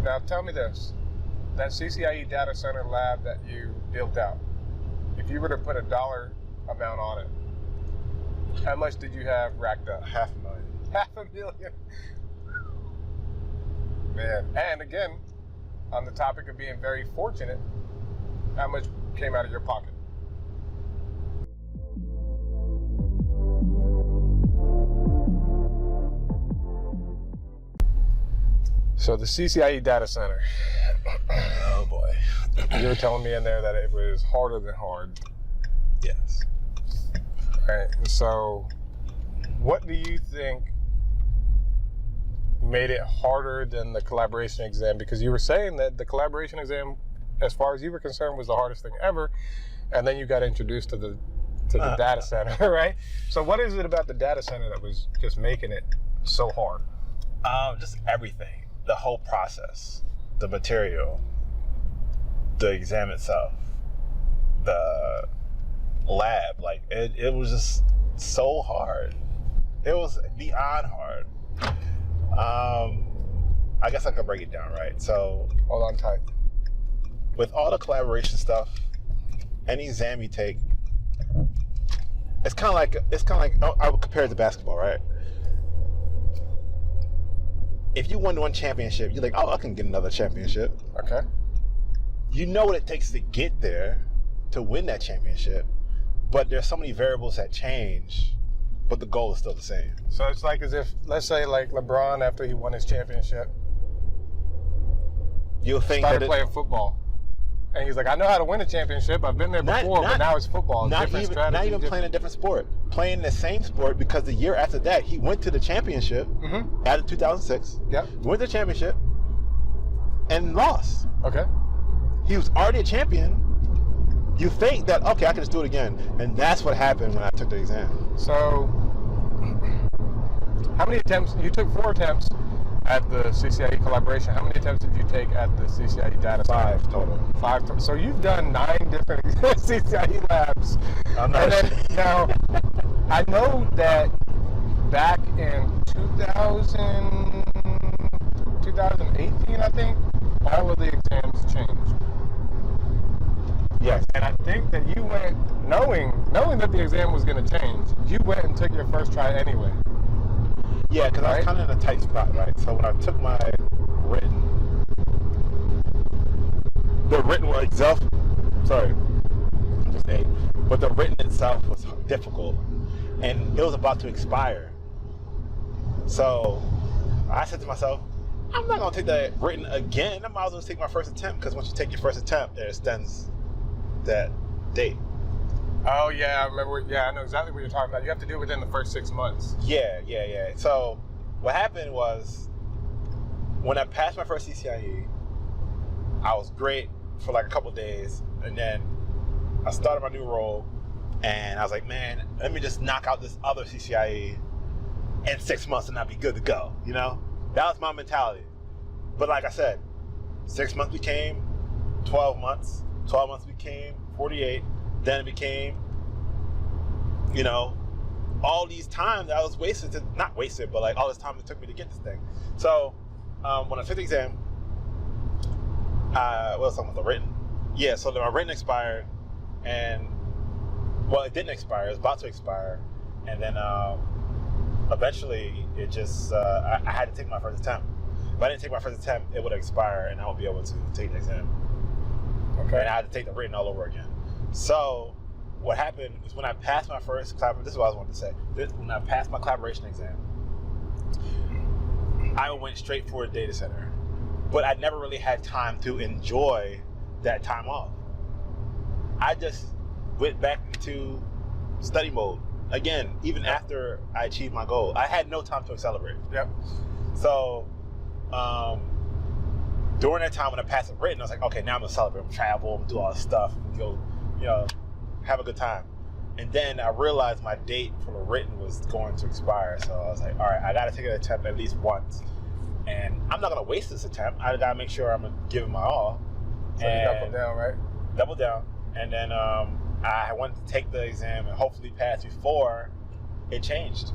Now tell me this, that CCIE data center lab that you built out, if you were to put a dollar amount on it, how much did you have racked up? $500,000. $500,000. Man, and again, on the topic of being very fortunate, how much came out of your pocket? So the CCIE data center. Oh boy. You were telling me in there that it was harder than hard. Yes. Right. So what do you think made it harder than the collaboration exam? Because you were saying that the collaboration exam, as far as you were concerned, was the hardest thing ever, and then you got introduced to the data center, right? So what is it about the data center that was just making it so hard? Just everything. The whole process, the material, the exam itself, the lab, like it was just so hard. It was beyond hard. I guess I could break it down, right? So Hold on tight. with all the collaboration stuff, any exam you take, it's kind of like I would compare it to basketball, right? If you won one championship, you're like, oh, I can get another championship. Okay. You know what it takes to get there, to win that championship, but there's so many variables that change, but the goal is still the same. So it's like as if, let's say like LeBron, after he won his championship, You'll think started that playing football. And he's like, I know how to win a championship. I've been there before, but now it's football. Not Different even strategy. not even playing a different sport. Playing the same sport, because the year after that, he went to the championship after 2006. Yep. He went to the championship and lost. Okay. He was already a champion. You think that, okay, I can just do it again. And that's what happened when I took the exam. So, how many attempts? You took 4 attempts at the CCIE collaboration. How many attempts did you take at the CCIE data center? 5 total. 5. So you've done 9 different CCIE labs. I'm not And then, now, I know that back in 2018, I think, all of the exams changed. Yes. And I think that you went, knowing that the exam was going to change, you went and took your first try anyway. Yeah, because I was kind of in a tight spot, right? So when I took my written, the written itself, but the written itself was difficult, and it was about to expire. So I said to myself, I'm not gonna take that written again. I might as well take my first attempt, because once you take your first attempt, it extends that date. Oh yeah, I remember. Yeah, I know exactly what you're talking about. You have to do it within the first 6 months. Yeah. So what happened was, when I passed my first CCIE, I was great for like a couple of days, and then I started my new role, and I was like, man, let me just knock out this other CCIE in 6 months and I'll be good to go, you know? That was my mentality. But like I said, 6 months became 12 months, 12 months became 48, then it became, you know, all these times I was wasted, not wasted, but like all this time it took me to get this thing. So when I took the exam, what was talking about, the written? Yeah, so my written expired, and, well, it didn't expire, it was about to expire, and then eventually it just, I had to take my first attempt. If I didn't take my first attempt, it would expire and I won't be able to take the exam. Okay. And I had to take the written all over again. So what happened is, when I passed my first collaboration, this is what I was wanting to say. When I passed my collaboration exam, I went straight for a data center. But I never really had time to enjoy that time off. I just went back into study mode. Again, even after I achieved my goal, I had no time to celebrate. Yep. So during that time when I passed the written, I was like, okay, now I'm gonna celebrate. I'm gonna travel, I'm gonna do all this stuff, go, you know, have a good time. And then I realized my date for the written was going to expire. So I was like, all right, I gotta take an attempt at least once. And I'm not gonna waste this attempt. I gotta make sure I'm gonna give it my all. So you doubled down, right? Double down. And then I wanted to take the exam and hopefully pass before it changed.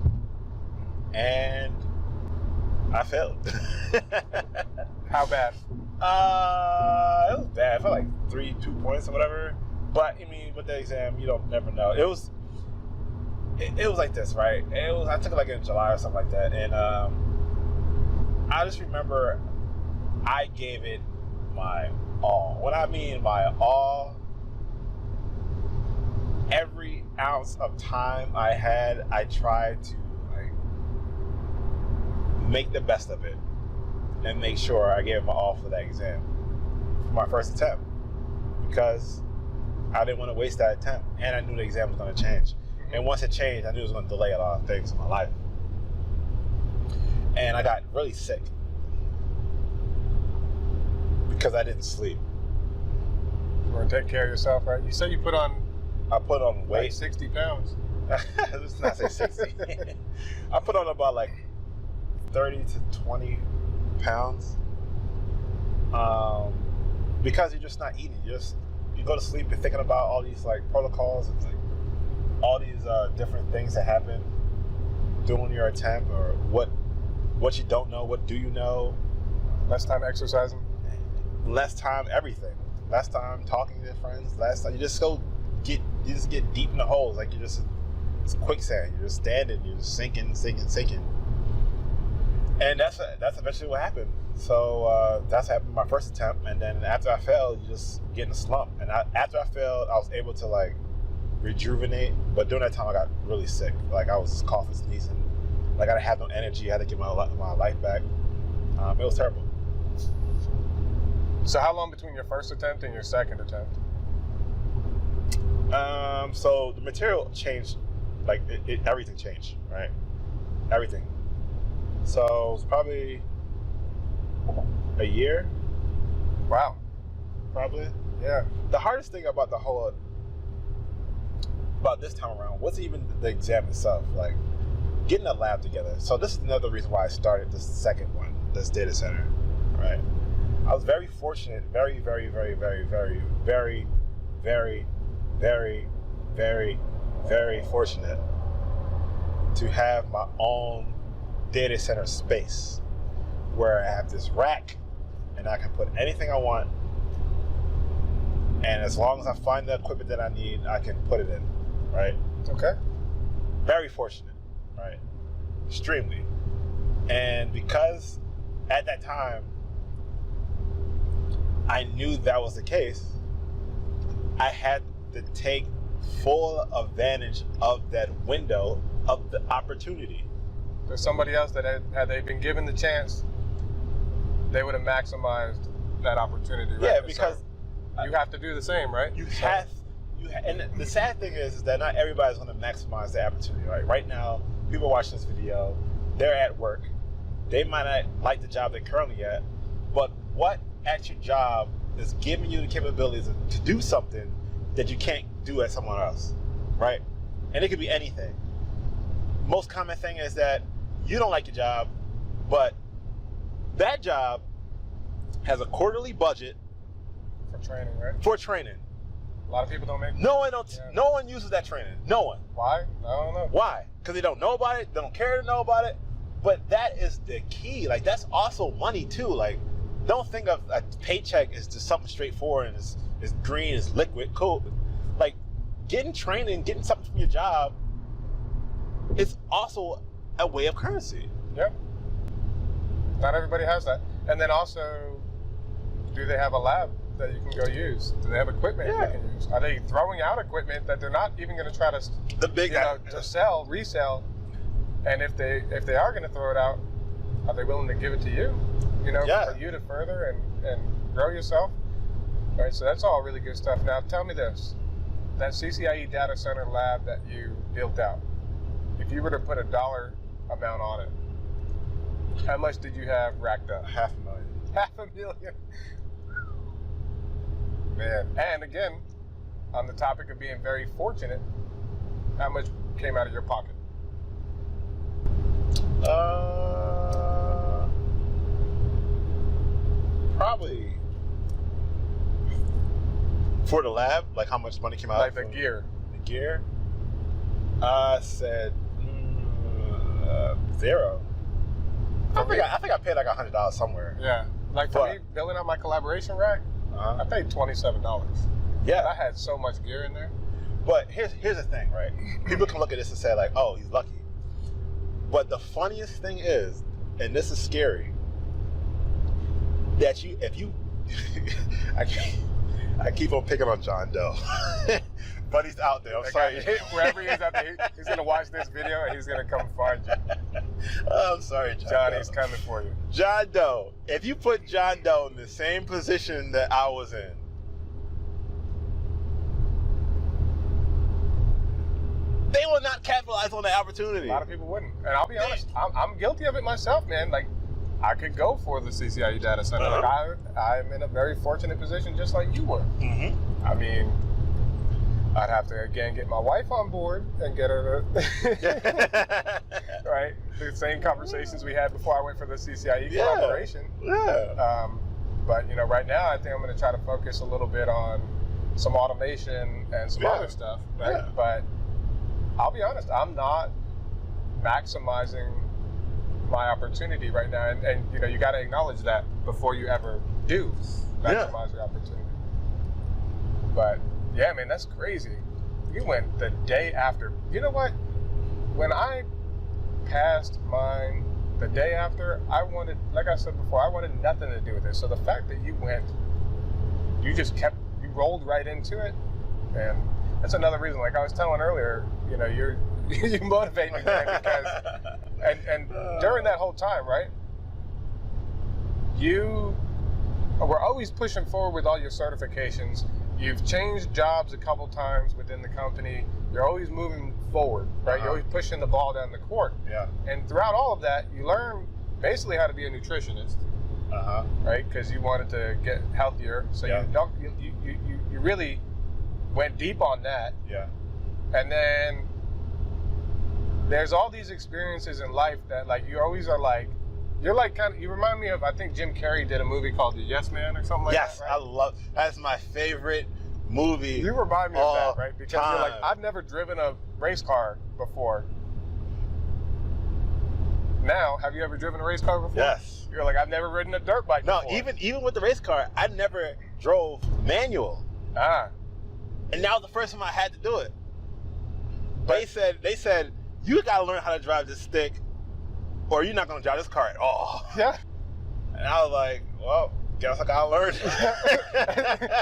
And I failed. How bad? It was bad. I felt like 2 points or whatever. But I mean, with the exam, you don't never know. It was like this, right? I took it like in July or something like that, and I just remember I gave it my all. What I mean by all, every ounce of time I had, I tried to like make the best of it and make sure I gave it my all for that exam, for my first attempt, because I didn't want to waste that attempt, and I knew the exam was going to change. And once it changed, I knew it was going to delay a lot of things in my life. And I got really sick because I didn't sleep. You weren't taking care of yourself, right? You said you put on... I put on weight. Like 60 pounds. Let's not say 60. I put on about like 30 to 20 pounds. Because you're just not eating. You go to sleep, you're thinking about all these like protocols and like all these different things that happen during your attempt, or what you don't know, what do you know. Less time exercising. Less time everything. Less time talking to your friends. Less time, you just get deep in the holes. Like it's quicksand. You're just standing, you're just sinking. And that's eventually what happened. So that's happened my first attempt, and then after I failed, you just get in a slump. And after I failed, I was able to like rejuvenate, but during that time I got really sick. Like I was coughing, sneezing, like I didn't have no energy. I had to get my life back. It was terrible. So how long between your first attempt and your second attempt? So the material changed, like everything changed, right? Everything. So it was probably a year. Wow. Probably. Yeah. The hardest thing about this time around wasn't even the exam itself, like getting a lab together. So this is another reason why I started this second one, this data center, right? I was very fortunate, very, very, very, very, very, very, very, very, very, very fortunate to have my own data center space where I have this rack and I can put anything I want, and as long as I find the equipment that I need, I can put it in, right? Okay. Very fortunate, right? Extremely. And because at that time I knew that was the case, I had to take full advantage of that window of the opportunity. There's somebody else that had they been given the chance, they would have maximized that opportunity. Right? Yeah, because you have to do the same, right? And the sad thing is that not everybody's going to maximize the opportunity, right? Right now, people watching this video, they're at work. They might not like the job they're currently at, but what at your job is giving you the capabilities to do something that you can't do at someone else, right? And it could be anything. Most common thing is that you don't like your job, but that job has a quarterly budget for training, right? For training. A lot of people don't make. No one uses that training. No one. Why? I don't know. Why? Because they don't know about it. They don't care to know about it. But that is the key. Like, that's also money too. Like, don't think of a paycheck as just something straightforward and is green, is liquid, cool. Like, getting training, getting something from your job is also a way of currency. Yeah. Not everybody has that. And then also, do they have a lab that you can go use? Do they have equipment they can use? Are they throwing out equipment that they're not even going to try to to resell? And if they are going to throw it out, are they willing to give it to you? For you to further and grow yourself? All right, so that's all really good stuff. Now tell me this, that CCIE data center lab that you built out, if you were to put a dollar amount on it, how much did you have racked up? $500,000. $500,000. Man, and again, on the topic of being very fortunate, how much came out of your pocket? Probably for the lab, like how much money came out? Like the gear. The gear? I said $0. I think I paid like $100 somewhere. Yeah. Like for me, building out my collaboration rack, I paid $27. Yeah. I had so much gear in there. But here's the thing, right? People can look at this and say like, oh, he's lucky. But the funniest thing is, and this is scary, that if you, I keep on picking on John Doe. But he's out there. I'm sorry. Wherever he is out there, he's going to watch this video and he's going to come find you. I'm sorry, John Johnny's Doe. coming for you. John Doe. If you put John Doe in the same position that I was in, they will not capitalize on the opportunity. A lot of people wouldn't. And I'll be honest, I'm guilty of it myself, man. Like, I could go for the CCIE data center. Like, I'm in a very fortunate position just like you were. I mean, I'd have to, again, get my wife on board and get her to, right? The same conversations we had before I went for the CCIE collaboration. But, you know, right now, I think I'm going to try to focus a little bit on some automation and some other stuff, right? But I'll be honest, I'm not maximizing my opportunity right now. And you know, you got to acknowledge that before you ever do maximize your opportunity. But yeah, man, that's crazy. You went the day after. You know what? When I passed mine the day after, I wanted, like I said before, I wanted nothing to do with it. So the fact that you rolled right into it, and that's another reason. Like I was telling earlier, you know, you motivate me, man, because and during that whole time, right? You were always pushing forward with all your certifications. You've changed jobs a couple times within the company. You're always moving forward, right? You're always pushing the ball down the court. And throughout all of that, you learn basically how to be a nutritionist, right? Because you wanted to get healthier, so you really went deep on that. And then there's all these experiences in life that, like, you always are like, you're like kind of, you remind me of, I think Jim Carrey did a movie called The Yes Man or something like that. Yes, right? That's my favorite movie. You remind me of that, right? Because you're like, I've never driven a race car before. Now, have you ever driven a race car before? Yes. You're like, I've never ridden a dirt bike before. No, even with the race car, I never drove manual. And now the first time I had to do it. They said, you gotta learn how to drive this stick, or you're not gonna drive this car at all. And I was like, well, guess I gotta learn.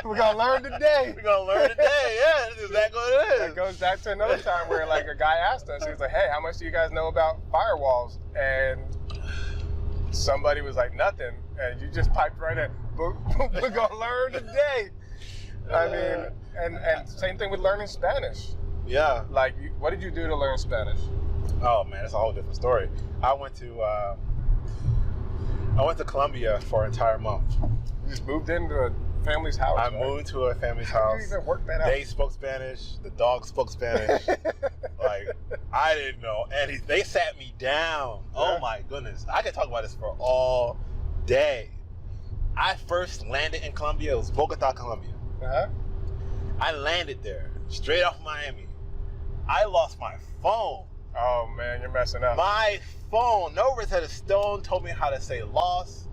We're gonna learn today. We're gonna learn today, yeah. This is exactly what it is. It goes back to another time where, like, a guy asked us, he was like, hey, how much do you guys know about firewalls? And somebody was like, nothing. And you just piped right in. We're gonna learn today. I mean, and same thing with learning Spanish. Like, what did you do to learn Spanish? Oh man, it's a whole different story. I went to Colombia for an entire month. You just moved into a family's house. I moved to a family's house. How did you even work that out? They spoke Spanish. The dog spoke Spanish. Like, I didn't know. And they sat me down. Oh my goodness. I could talk about this for all day. I first landed in Colombia. It was Bogota, Colombia. I landed there, straight off Miami. I lost my phone. Oh man, you're messing up. My phone. No reset a stone told me how to say lost.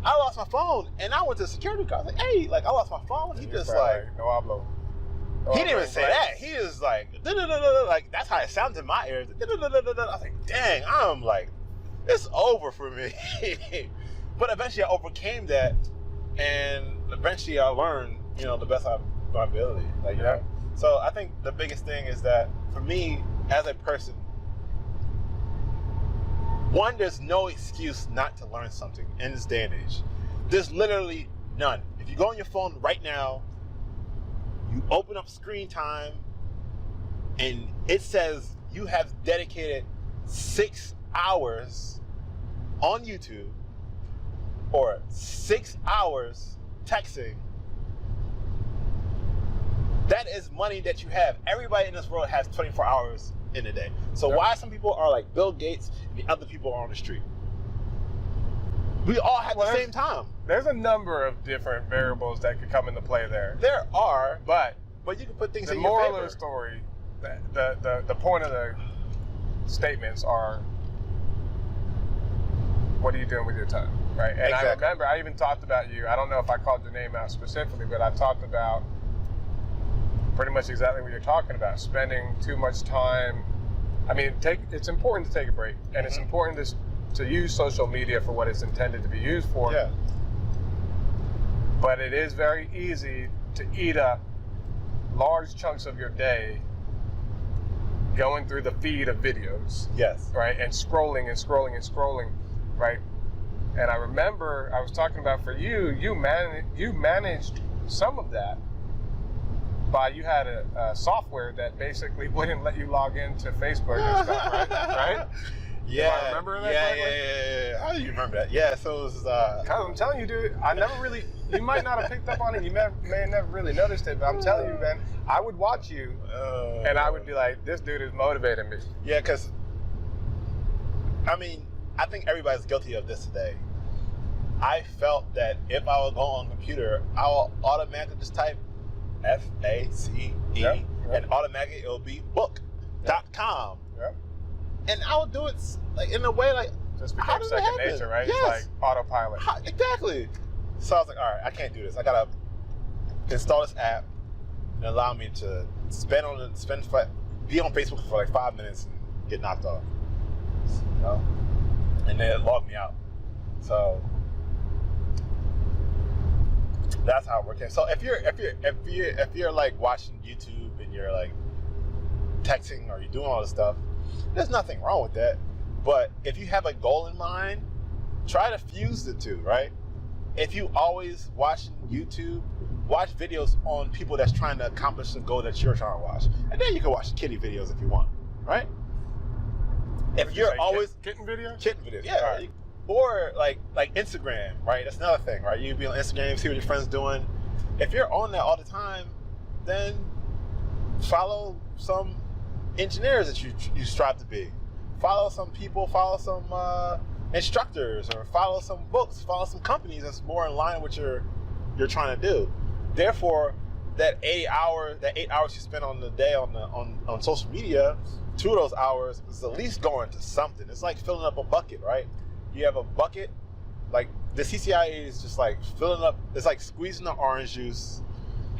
I lost my phone, and I went to the security guard. I was like, hey, like, I lost my phone. He just like, no hablo. He didn't even say that. He was like, like, that's how it sounded in my ears. I was like, dang, I'm like, it's over for me. But eventually I overcame that, and eventually I learned, you know, the best of my ability. Like, you know? So I think the biggest thing is that for me as a person, one, there's no excuse not to learn something in this day and age. There's literally none. If you go on your phone right now, you open up screen time, and it says you have dedicated 6 hours on YouTube or 6 hours texting. That is money that you have. Everybody in this world has 24 hours in a day. So why some people are like Bill Gates and the other people are on the street? We all have the same time. There's a number of different variables that could come into play there. There are, but you can put things in your your favor. The moral of the story, the point of the statements are, what are you doing with your time? right? And Exactly. I remember I even talked about you. I don't know if I called your name out specifically, but I talked about pretty much exactly what you're talking about, spending too much time. I mean, it's important to take a break, and it's important to use social media for what it's intended to be used for. Yeah. But it is very easy to eat up large chunks of your day going through the feed of videos. Yes. Right? And scrolling and scrolling and scrolling, right? And I remember I was talking about for you managed some of that by you had a software that basically wouldn't let you log into Facebook and stuff, right? Yeah. Do I remember that Yeah. How do you remember that? Yeah, so it was Cause I'm telling you, dude, I never really, you might not have picked up on it, you may have never really noticed it, but I'm telling you, man, I would watch you and I would be like, this dude is motivating me. Yeah, because, I mean, I think everybody's guilty of this today. I felt that if I would go on the computer, I will automatically just type FACE and automatically it'll be book.com. Yep. And I would do it like in a way like, Just how became does second it happen? nature, right? Yes. It's like autopilot. Exactly. So I was like, all right, I can't do this. I gotta install this app and allow me to be on Facebook for like 5 minutes and get knocked off. You know? And then it logged me out. So that's how it works. So if you're like watching YouTube and you're like texting or you're doing all this stuff, there's nothing wrong with that. But if you have a goal in mind, try to fuse the two, right? If you always watching YouTube, watch videos on people that's trying to accomplish the goal that you're trying to watch. And then you can watch kitty videos if you want, right? If you're always kitten videos? Kitten videos, yeah. Right. Or like Instagram, right? That's another thing, right? You be on Instagram, see what your friends doing. If you're on that all the time, then follow some engineers that you strive to be. Follow some people, follow some instructors, or follow some books, follow some companies that's more in line with what you're trying to do. Therefore, that 8 hours you spend on the day on social media, 2 of those hours is at least going to something. It's like filling up a bucket, right? You have a bucket, like the CCIE is just like filling up. It's like squeezing the orange juice,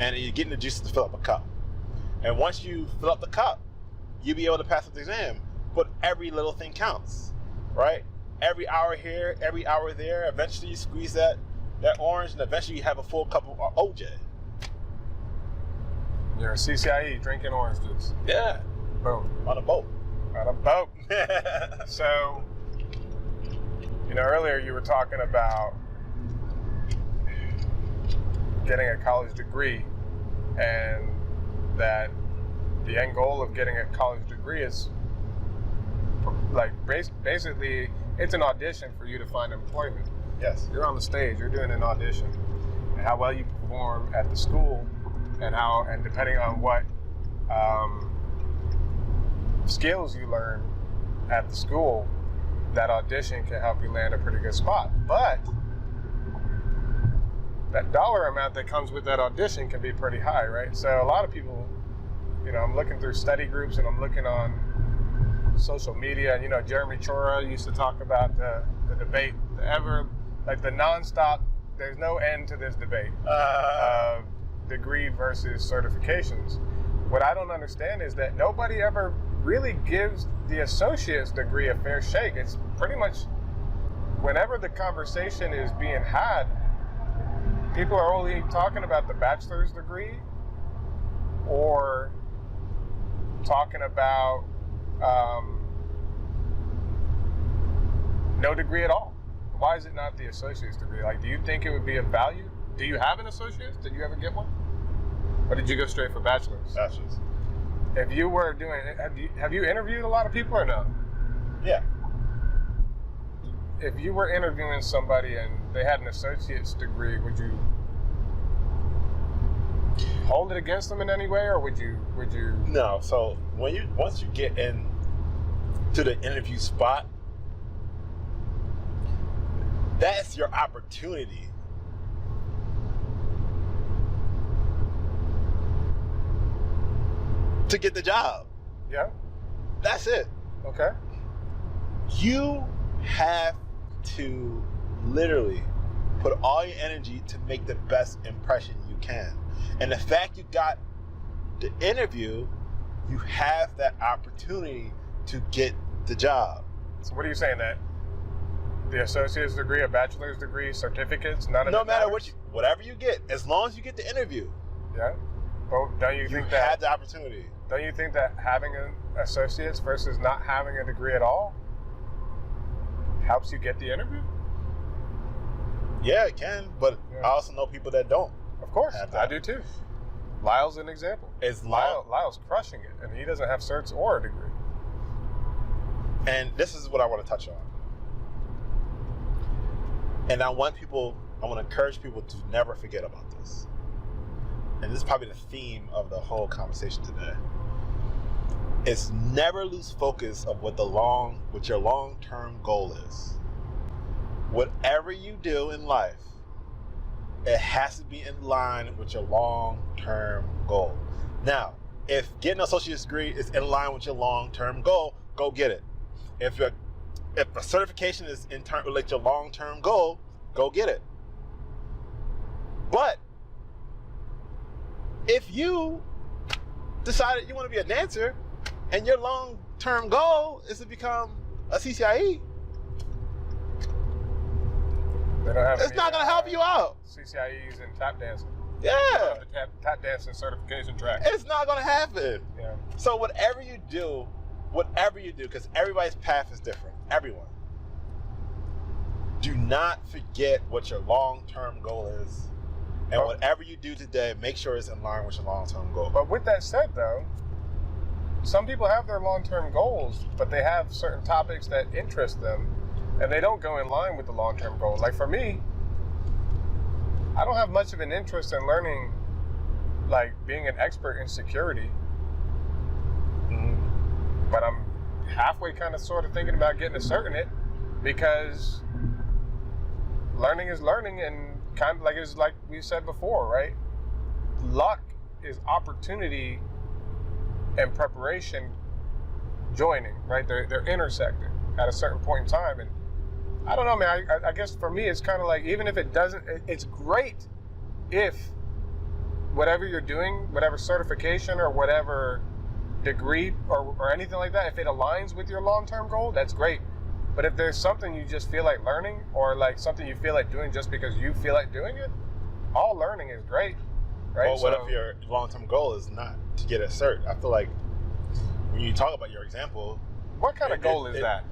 and you're getting the juice to fill up a cup. And once you fill up the cup, you'll be able to pass the exam. But every little thing counts, right? Every hour here, every hour there. Eventually, you squeeze that orange, and eventually, you have a full cup of OJ. You're a CCIE drinking orange juice. Yeah. Boom. On a boat. On a boat. So, earlier you were talking about getting a college degree, and that the end goal of getting a college degree is like basically it's an audition for you to find employment. Yes. You're on the stage, you're doing an audition, and how well you perform at the school, and depending on what skills you learn at the school, that audition can help you land a pretty good spot. But that dollar amount that comes with that audition can be pretty high, right? So a lot of people, I'm looking through study groups and I'm looking on social media, and Jeremy Chora used to talk about the debate, the nonstop, there's no end to this debate of degree versus certifications. What I don't understand is that nobody ever really gives the associate's degree a fair shake. It's pretty much whenever the conversation is being had, people are only talking about the bachelor's degree or talking about no degree at all. Why is it not the associate's degree? Like, do you think it would be of value? Do you have an associate's? Did you ever get one? Or did you go straight for bachelor's? Bachelor's. If you were doing, have you interviewed a lot of people or no? Yeah. If you were interviewing somebody and they had an associate's degree, would you hold it against them in any way, or would you? No. So once you get in to the interview spot, that's your opportunity to get the job. Yeah. That's it. Okay. You have to literally put all your energy to make the best impression you can. And the fact you got the interview, you have that opportunity to get the job. So what are you saying, that the associate's degree, a bachelor's degree, certificates, none of No it matter matters? whatever you get, as long as you get the interview, Yeah. But don't you you think had that the opportunity. don't you think that having an associate's versus not having a degree at all helps you get the interview? Yeah, it can, but Yeah. I also know people that don't. Of course, Have that. I do too. Lyle's an example. Lyle's crushing it, and he doesn't have certs or a degree. And this is what I want to touch on. And I want to encourage people to never forget about this. And this is probably the theme of the whole conversation today. Is never lose focus of what your long-term goal is. Whatever you do in life, it has to be in line with your long-term goal. Now, if getting an associate's degree is in line with your long-term goal, go get it. If a certification is in turn with your long-term goal, go get it. But if you decided you want to be a dancer and your long-term goal is to become a CCIE, They don't have it's not going to help you out. CCIEs and tap dancing. Yeah. They don't have the tap dancing certification track. It's not going to happen. Yeah. So whatever you do, because everybody's path is different, everyone, do not forget what your long-term goal is. And whatever you do today, make sure it's in line with your long-term goal. But with that said, though, some people have their long-term goals, but they have certain topics that interest them, and they don't go in line with the long-term goal. Like for me, I don't have much of an interest in learning, like being an expert in security. But I'm halfway kind of sort of thinking about getting a cert in it, because learning is learning, and kind of like we said before, right? Luck is opportunity and preparation joining, right? They're intersecting at a certain point in time. And I don't know, man, I guess for me, it's kind of like, even if it doesn't, it's great if whatever you're doing, whatever certification or whatever degree or anything like that, if it aligns with your long-term goal, that's great. But if there's something you just feel like learning, or like something you feel like doing just because you feel like doing it, all learning is great, right? Well, what if your long-term goal is not to get a cert? I feel like when you talk about your example, what kind of goal is that?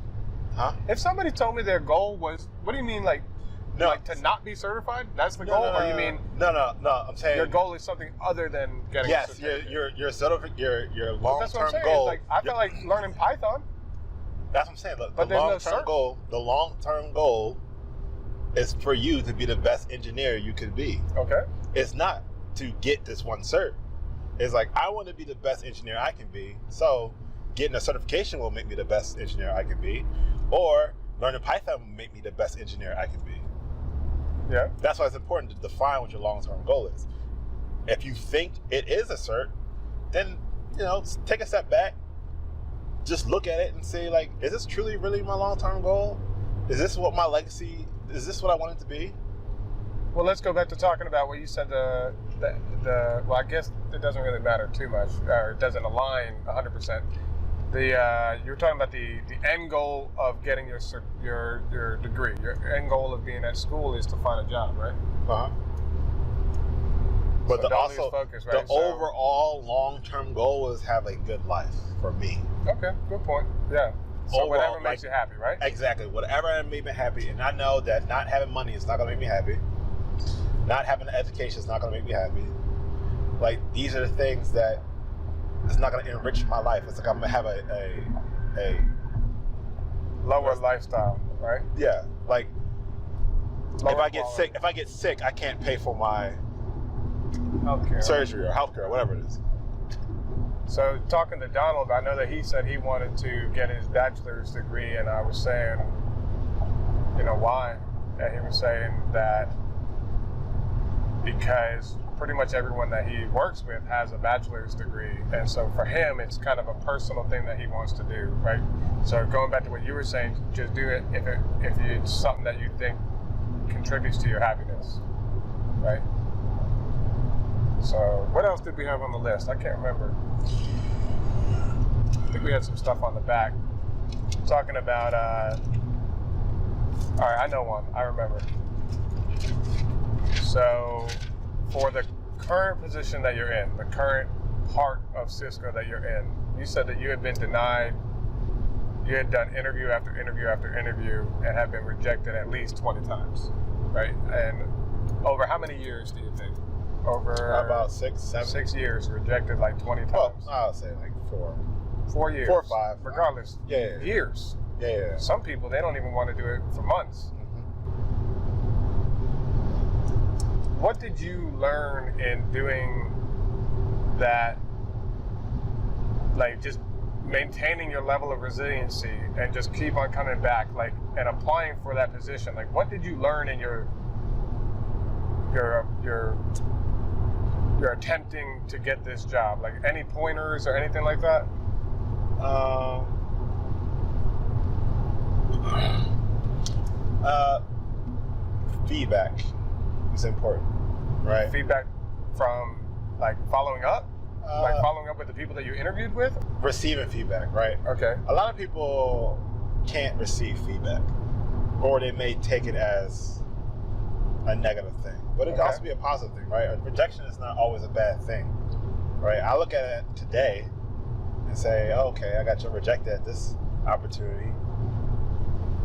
Huh? If somebody told me their goal was, what do you mean, like to not be certified? That's the goal, or you mean? No. I'm saying your goal is something other than getting. Yes, a certificate. your long-term goal. goal. Like, I feel like learning Python. That's what I'm saying. But The long-term goal is for you to be the best engineer you could be. Okay. It's not to get this one cert. It's like, I want to be the best engineer I can be, so getting a certification will make me the best engineer I can be, or learning Python will make me the best engineer I can be. Yeah. That's why it's important to define what your long-term goal is. If you think it is a cert, then, take a step back, just look at it and say, like, is this truly really my long-term goal? Is this what my legacy, is this what I want it to be? Well, let's go back to talking about what you said, well, I guess it doesn't really matter too much, or it doesn't align 100%. You're talking about the end goal of getting your degree. Your end goal of being at school is to find a job, right? Uh-huh. But So focus, right? the overall long-term goal is have a good life for me. Okay, good point. Yeah. So Overall, whatever makes you happy, right? Exactly. Whatever makes me happy. And I know that not having money is not going to make me happy. Not having an education is not going to make me happy. Like, these are the things that it's not going to enrich my life. It's like I'm going to have a lower lifestyle, right? Yeah. Like, Lower if I get quality. sick, I can't pay for my Healthcare. surgery or healthcare or whatever it is. So talking to Donald, I know that he said he wanted to get his bachelor's degree, and I was saying, why? And he was saying that because pretty much everyone that he works with has a bachelor's degree, and so for him, it's kind of a personal thing that he wants to do, right? So going back to what you were saying, just do it if it's something that you think contributes to your happiness, right? So what else did we have on the list? I can't remember. I think we had some stuff on the back talking about, all right, I know one, I remember. So for the current position that you're in, the current part of Cisco that you're in, you said that you had been denied, you had done interview after interview after interview and have been rejected at least 20 times, right? And over how many years do you think? Over about 6, 7. 6 years, rejected like 20 times. Well, I'll say like 4. 4 years. 4 or 5. Regardless. Yeah. Years. Yeah. Some people, they don't even want to do it for months. What did you learn in doing that, like just maintaining your level of resiliency and just keep on coming back, like, and applying for that position? Like, what did you learn in your attempting to get this job? Like, any pointers or anything like that? Feedback is important, right? Feedback from, like, following up? Like following up with the people that you interviewed with? Receiving feedback, right? Okay. A lot of people can't receive feedback, or they may take it as a negative thing. But it can also be a positive thing, right? Rejection is not always a bad thing, right? I look at it today and say, oh, okay, I got you rejected at this opportunity,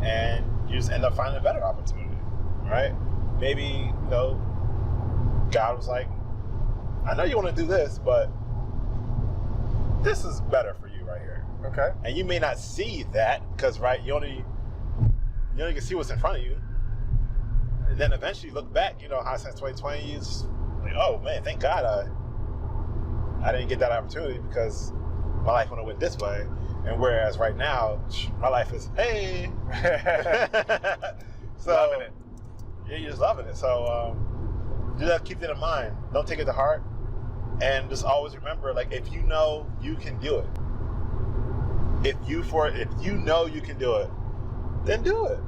and you just end up finding a better opportunity, right? Maybe, God was like, I know you want to do this, but this is better for you right here. Okay. And you may not see that because, right, you only can see what's in front of you. And then eventually you look back, hindsight 2020, you just like, oh man, thank God I didn't get that opportunity because my life went this way. And whereas right now, my life is, hey. So, loving it. Yeah, you're just loving it. So do that, keep that in mind. Don't take it to heart. And just always remember, like, if you know you can do it, if you know you can do it, then do it.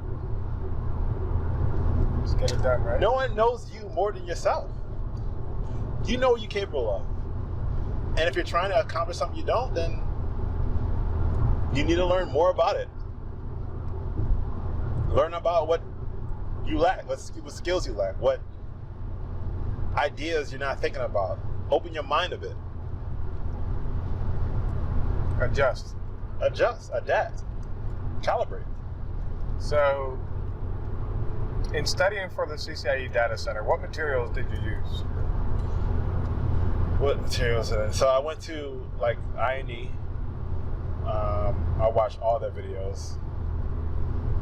Just get it done, right? No one knows you more than yourself. You know what you're capable of. And if you're trying to accomplish something you don't, then you need to learn more about it. Learn about what you lack, what skills you lack, what ideas you're not thinking about. Open your mind a bit. Adjust, adapt, calibrate. So, in studying for the CCIE data center, what materials did you use? What materials? So I went to like I&E. I watched all their videos,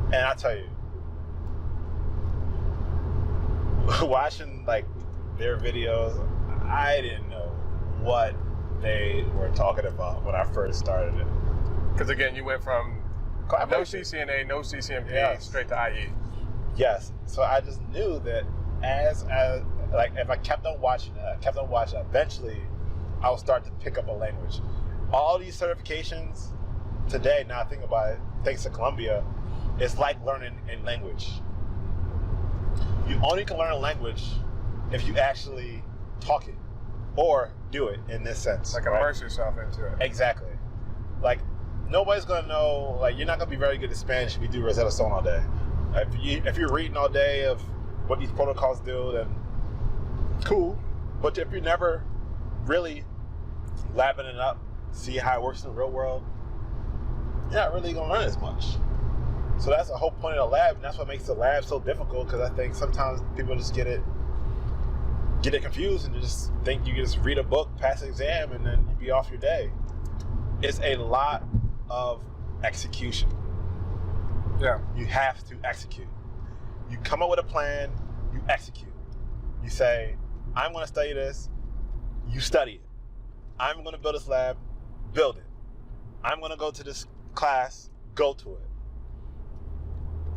and I tell you, watching like their videos, I didn't know what they were talking about when I first started it. Because again, you went from no CCNA, no CCNP, straight to IE. Yes. So I just knew that as like if I kept on watching, eventually I would start to pick up a language. All these certifications today, now I think about it, thanks to Columbia, it's like learning a language. You only can learn a language if you actually talk it or do it in this sense. Like immerse yourself into it. Exactly. Like nobody's gonna know, like you're not gonna be very good at Spanish if you do Rosetta Stone all day. If you're reading all day of what these protocols do, then cool. But if you're never really labbing it up, see how it works in the real world, you're not really gonna learn as much. So that's the whole point of the lab, and that's what makes the lab so difficult, because I think sometimes people just get it confused and just think you can just read a book, pass an exam, and then you be off your day. It's a lot of execution. Yeah. You have to execute. You come up with a plan, you execute. You say, I'm gonna study this, you study it. I'm gonna build this lab, build it. I'm gonna go to this class, go to it.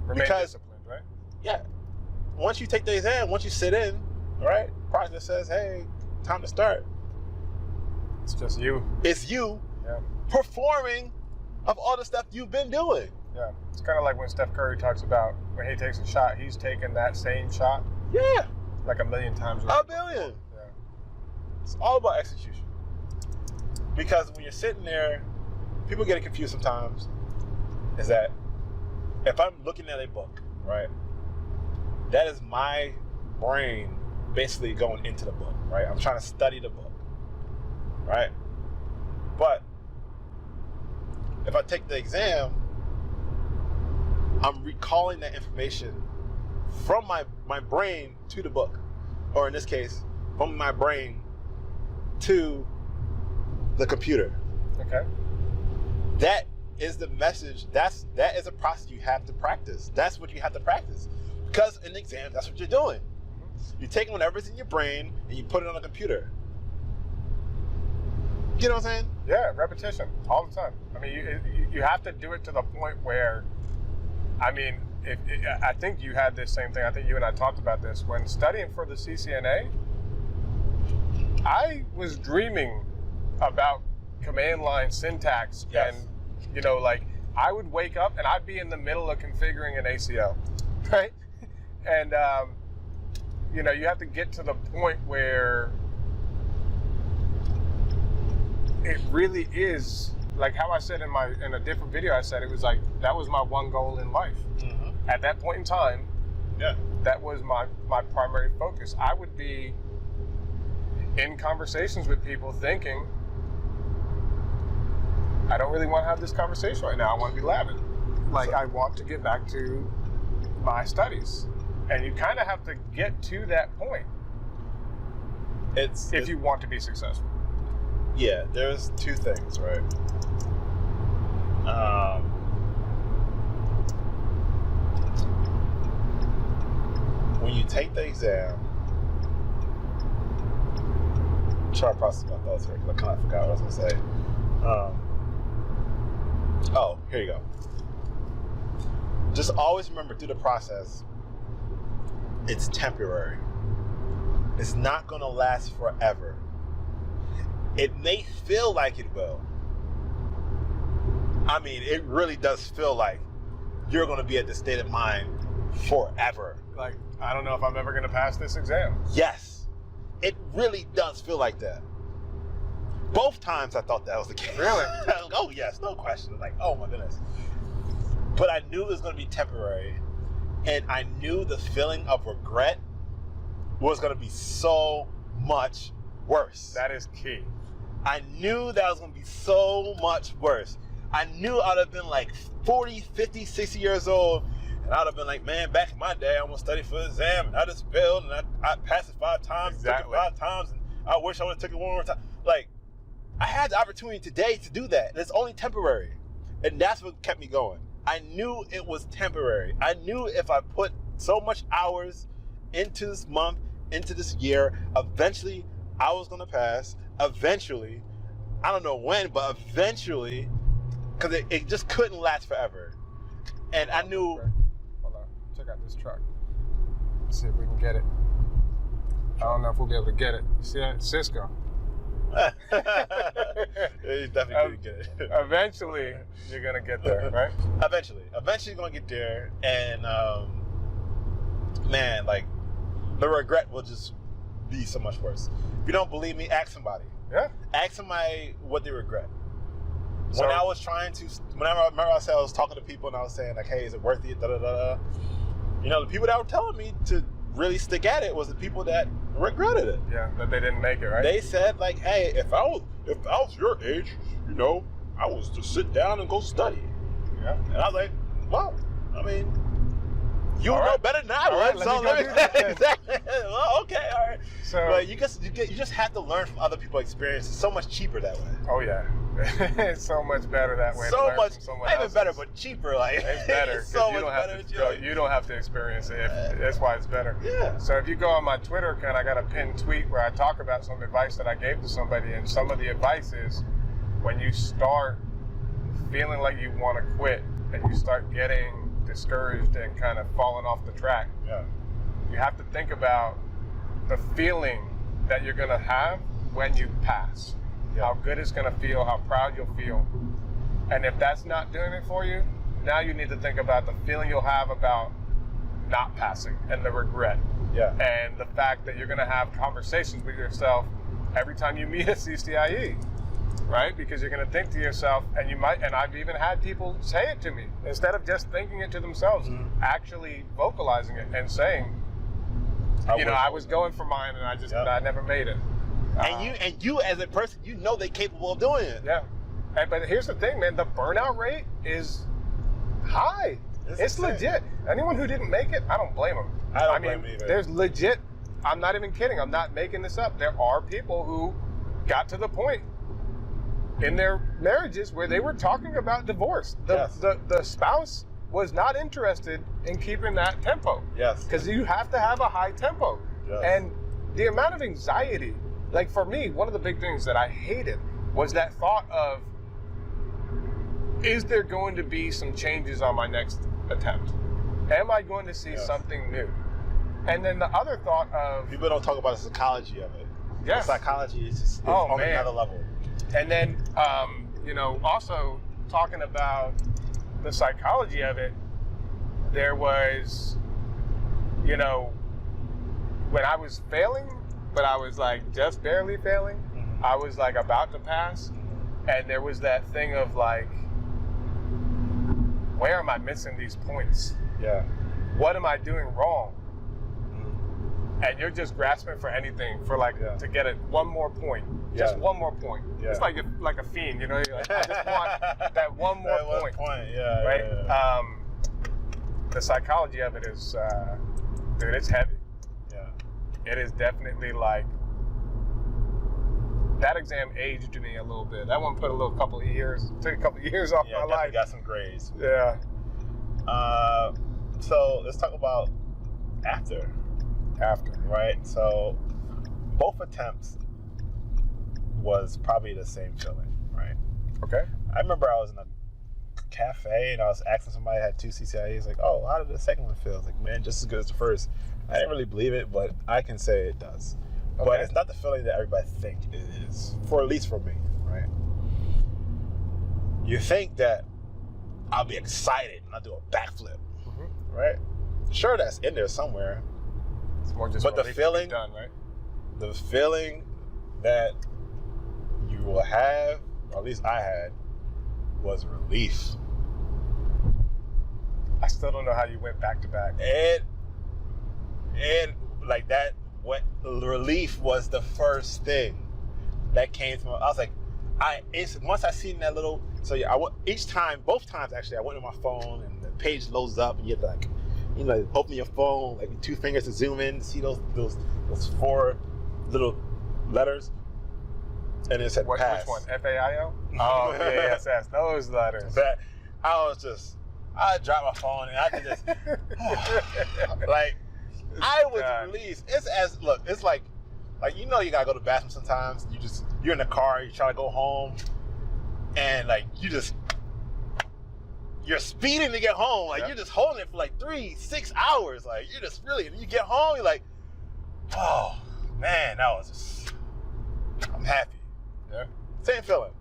Remain disciplined, right? Yeah. Once you take the exam, once you sit in, right, project says, hey, time to start. It's just you. It's you performing of all the stuff you've been doing. Yeah. It's kind of like when Steph Curry talks about when he takes a shot, he's taken that same shot. Yeah. Like a million times. A billion. Yeah. It's all about execution. Because when you're sitting there, people get it confused sometimes, is that if I'm looking at a book, right, that is my brain basically going into the book, right? I'm trying to study the book, right? But if I take the exam, I'm recalling that information from my brain to the book, or in this case, from my brain to the computer. Okay. That is the message. That is a process you have to practice. That's what you have to practice. Because in the exam, that's what you're doing. You're taking whatever's in your brain and you put it on a computer. You know what I'm saying? Yeah, repetition all the time. I mean, you have to do it to the point where, I mean, I think you had this same thing. I think you and I talked about this. When studying for the CCNA, I was dreaming about command line syntax. Yes. And, you know, like, I would wake up and I'd be in the middle of configuring an ACL, right? And, you know, you have to get to the point where it really is, like how I said in a different video, I said it was like, that was my one goal in life. Mm-hmm. At that point in time, Yeah. that was my primary focus. I would be in conversations with people thinking, I don't really want to have this conversation right now. I want to be laughing. Like, I want to get back to my studies. And you kind of have to get to that point if you want to be successful. Yeah, there's two things, right? When you take the exam, I'm trying to process my thoughts here because I kind of forgot what I was going to say. Oh, here you go. Just always remember through the process, it's temporary. It's not going to last forever. It may feel like it will. I mean, it really does feel like you're going to be at this state of mind forever. Like, I don't know if I'm ever going to pass this exam. Yes, it really does feel like that. Both times I thought that was the case. Really? Oh, yes, no question. Like, oh my goodness. But I knew it was going to be temporary. And I knew the feeling of regret was going to be so much worse. That is key. I knew that was going to be so much worse. I knew I'd have been like 40, 50, 60 years old, and I'd have been like, man, back in my day, I want to study for the exam, and I just failed, and I passed it 5 times, Exactly. took it 5 times, and I wish I would have took it one more time. Like, I had the opportunity today to do that, and it's only temporary. And that's what kept me going. I knew it was temporary. I knew if I put so much hours into this month, into this year, eventually I was going to pass. Eventually, I don't know when, but eventually, because it just couldn't last forever. And I knew... Hold on. Check out this truck. Let's see if we can get it. I don't know if we'll be able to get it. You see that? Cisco. You definitely couldn't get it. Eventually, you're going to get there, right? Eventually you're going to get there. And, man, like, the regret will just be so much worse. If you don't believe me, ask somebody. Yeah. Ask somebody what they regret. So, When I was I was talking to people and I was saying, like, hey, is it worth it? Da, da, da, da. You know, the people that were telling me to really stick at it was the people that regretted it. yeah, that they didn't make it, right? They said, like, hey, if I was your age, you know, I was to sit down and go study. Yeah. And I was like, well, I mean, you All know right. better than I All would. right, So let me go do that then. exactly. Well, okay, all right. So, But you just have to learn from other people's experience. It's so much cheaper that way. oh yeah, it's so much better that way. to So learn much, from someone not even else's. better, but cheaper. Like It's better it's because so you much don't have better. to go, you don't have to experience it. That's why it's better. Yeah. So if you go on my Twitter account, I got a pinned tweet where I talk about some advice that I gave to somebody, and some of the advice is when you start feeling like you want to quit and you start getting discouraged and kind of falling off the track, Yeah. you have to think about the feeling that you're going to have when you pass. Yeah. How good it's going to feel, how proud you'll feel. And if that's not doing it for you, now you need to think about the feeling you'll have about not passing and the regret. Yeah. And the fact that you're going to have conversations with yourself every time you meet a CCIE, right? Because you're going to think to yourself, and you might, and I've even had people say it to me, instead of just thinking it to themselves, actually vocalizing it and saying, I was going for mine and I never made it. And you as a person, you know they're capable of doing it. Yeah. But here's the thing, man, the burnout rate is high. It's legit. Anyone who didn't make it, I don't blame them. I mean, blame either. There's legit, I'm not even kidding, I'm not making this up. There are people who got to the point in their marriages where they were talking about divorce. The spouse was not interested in keeping that tempo. Yes. Because you have to have a high tempo. Yes. And the amount of anxiety, like for me, one of the big things that I hated was that thought of, is there going to be some changes on my next attempt? Am I going to see something new? And then the other thought of... People don't talk about the psychology of it. Yes. The psychology is just on another level. And then, also talking about the psychology of it, there was, when I was failing, but I was like just barely failing, I was like about to pass, and there was that thing of like, where am I missing these points? Yeah. What am I doing wrong? And you're just grasping for anything to get it one more point. Just one more point. Yeah. It's like a fiend, You're like, I just want that one more point. Yeah. Right? Yeah. The psychology of it is, dude, it's heavy. Yeah. It is definitely like, that exam aged me a little bit. That one took a couple of years off my life. Got some grades. Yeah. So let's talk about after, right? So both attempts was probably the same feeling, right? Okay. I remember I was in a cafe and I was asking somebody that had 2 CCIEs, like, oh, how did the second one feel? I was like, man, just as good as the first. I didn't really believe it, but I can say it does. Okay. But it's not the feeling that everybody thinks it is, at least for me, right? You think that I'll be excited and I'll do a backflip, right? Sure, that's in there somewhere. It's more just but the feeling done, right? The feeling that you will have, or at least I had, was relief. I still don't know how you went back to back. And like that, relief was the first thing that came to me. I was like, once I seen that little, both times actually, I went on my phone and the page loads up and you have to open your phone, like 2 fingers to zoom in, see those 4 little letters, and it said pass. Which one? FAIO? Oh, PASS. Those letters. That I dropped my phone and I did this. Like, I was released. It's like you gotta go to the bathroom sometimes. You're in the car, you try to go home, and like you're speeding to get home. Like you're just holding it for like 3-6 hours. Like you're just really, and you get home, you're like, oh man, I'm happy. Yeah. Same feeling.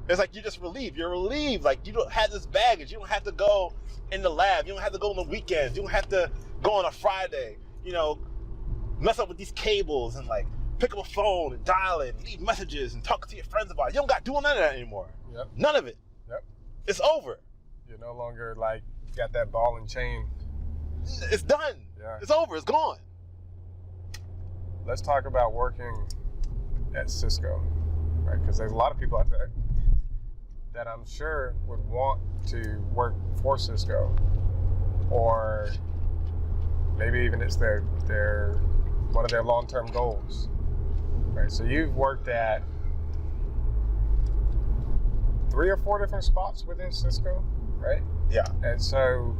It's like you're just relieved. You're relieved. Like you don't have this baggage. You don't have to go in the lab. You don't have to go on the weekends. You don't have to go on a Friday. Mess up with these cables and like pick up a phone and dial it and leave messages and talk to your friends about it. You don't got to do none of that anymore. Yep. None of it. Yep. It's over. You're no longer like got that ball and chain. It's done. Yeah. It's over. It's gone. Let's talk about working at Cisco, right? Because there's a lot of people out there that I'm sure would want to work for Cisco, or maybe even it's their one of their long-term goals, right? So you've worked at 3 or 4 different spots within Cisco, right? Yeah. And so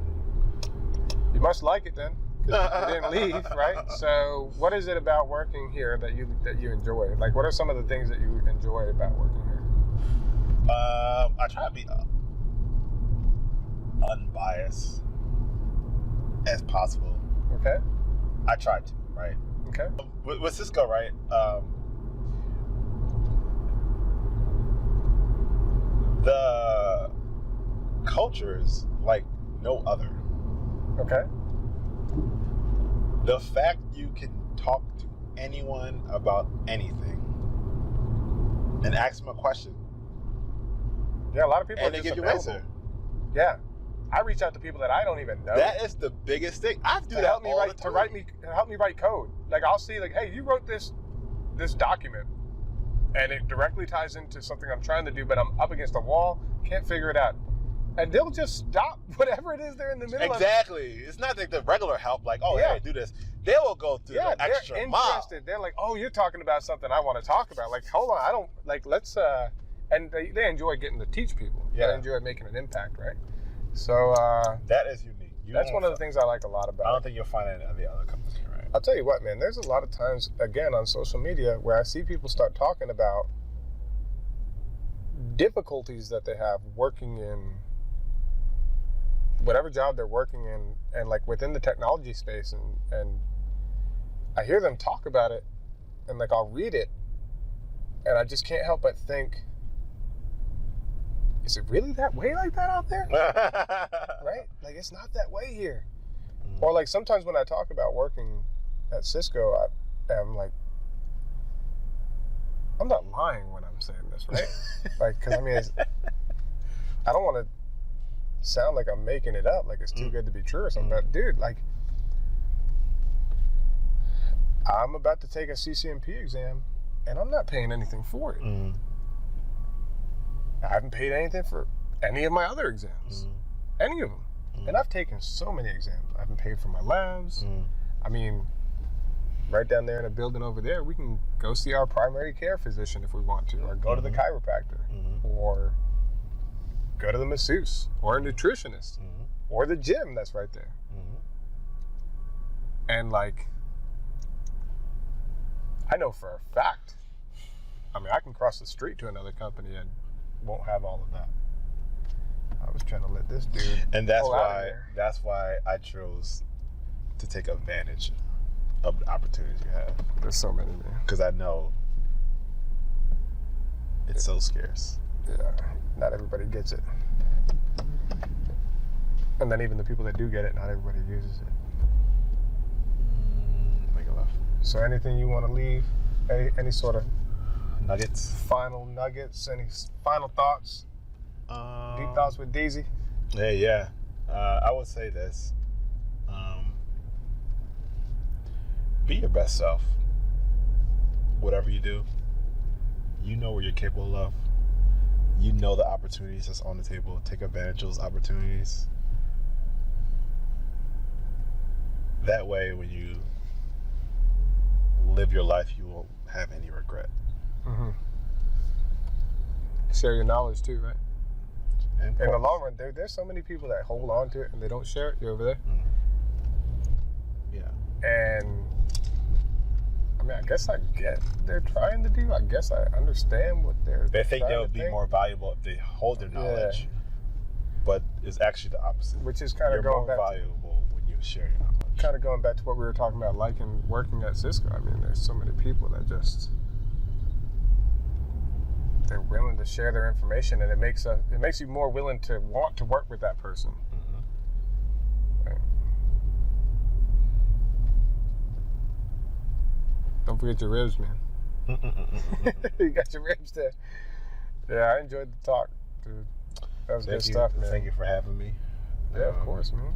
you must like it then, because you didn't leave, right? So what is it about working here that you enjoy? Like, what are some of the things that you enjoy about working here? I try to be unbiased as possible. Okay. I try to, right? Okay. With Cisco, right? cultures like no other. Okay. The fact you can talk to anyone about anything and ask them a question. Yeah, a lot of people And are they just give you an available. answer. Yeah. I reach out to people that I don't even know. That is the biggest thing. I do that all the time. Help me write code. Like I'll see like, hey, you wrote this document and it directly ties into something I'm trying to do, but I'm up against a wall, can't figure it out. And they'll just stop whatever it is they're in the middle of. Exactly. It's not like the regular help, like, oh, hey, do this. They will go through the extra they're mile. interested. They're like, oh, you're talking about something I want to talk about. Like, hold on, I don't, like, let's, and they enjoy getting to teach people. Yeah. They enjoy making an impact, right? So. That is unique. That's one of the things I like a lot about it. I don't think you'll find it in any other company, right? I'll tell you what, man, there's a lot of times, again, on social media where I see people start talking about difficulties that they have working in whatever job they're working in and like within the technology space, and I hear them talk about it and like I'll read it and I just can't help but think, is it really that way like that out there? Right? Like it's not that way here. Or like sometimes when I talk about working at Cisco, I'm like, I'm not lying when I'm saying this, right? Like, because I mean, I don't want to sound like I'm making it up, like it's too good to be true or something. But dude, like, I'm about to take a CCNP exam, and I'm not paying anything for it. I haven't paid anything for any of my other exams, any of them. And I've taken so many exams. I haven't paid for my labs. I mean, right down there in a building over there, we can go see our primary care physician if we want to, or go to the chiropractor, or go to the masseuse, or a nutritionist, or the gym that's right there. And like, I know for a fact, I mean, I can cross the street to another company and won't have all of that. I was trying to let this dude. And that's why I chose to take advantage of the opportunities you have. There's so many, man. Because I know it's so scarce. Yeah, not everybody gets it. And then even the people that do get it, not everybody uses it. Make a left. So anything you want to leave? Any sort of nuggets? Final nuggets? Any final thoughts? Deep thoughts with DZ? Yeah. I would say this. Be your best self. Whatever you do, you know what you're capable of. You know the opportunities that's on the table. Take advantage of those opportunities. That way, when you live your life, you won't have any regret. Share your knowledge too, right? In the long run, there's so many people that hold on to it and they don't share it. You're over there. Yeah. And I mean, I guess I get what they're trying to do. I guess I understand what They think they'll be more valuable if they hold their knowledge. Yeah. But it's actually the opposite. Which is kind of going back. You're more valuable when you share your knowledge. Kind of going back to what we were talking about, liking working at Cisco. I mean, there's so many people that just they're willing to share their information, and it makes you more willing to want to work with that person. Right. Don't forget your ribs, man. You got your ribs there. Yeah, I enjoyed the talk, dude. That was good stuff, man. Thank you for having me. Yeah, of course, man.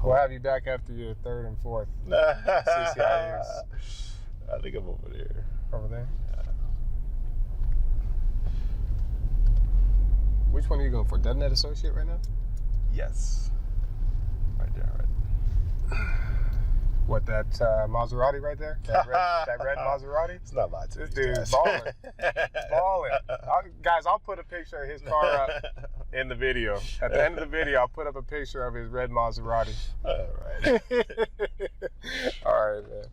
We'll have you back after your third and fourth CCIEs. I think I'm over there. Over there? Yeah. Which one are you going for? DevNet Associate right now? Yes. Right there, right. What, that Maserati right there? That red Maserati? It's not lying to this dude's balling. Balling. Guys, I'll put a picture of his car up in the video. At the end of the video, I'll put up a picture of his red Maserati. All right. All right, man.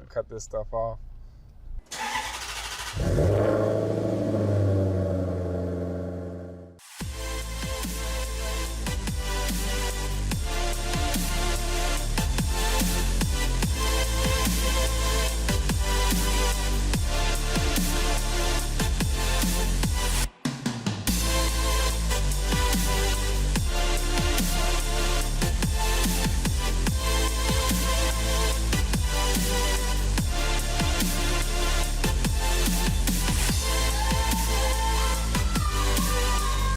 Cut this stuff off.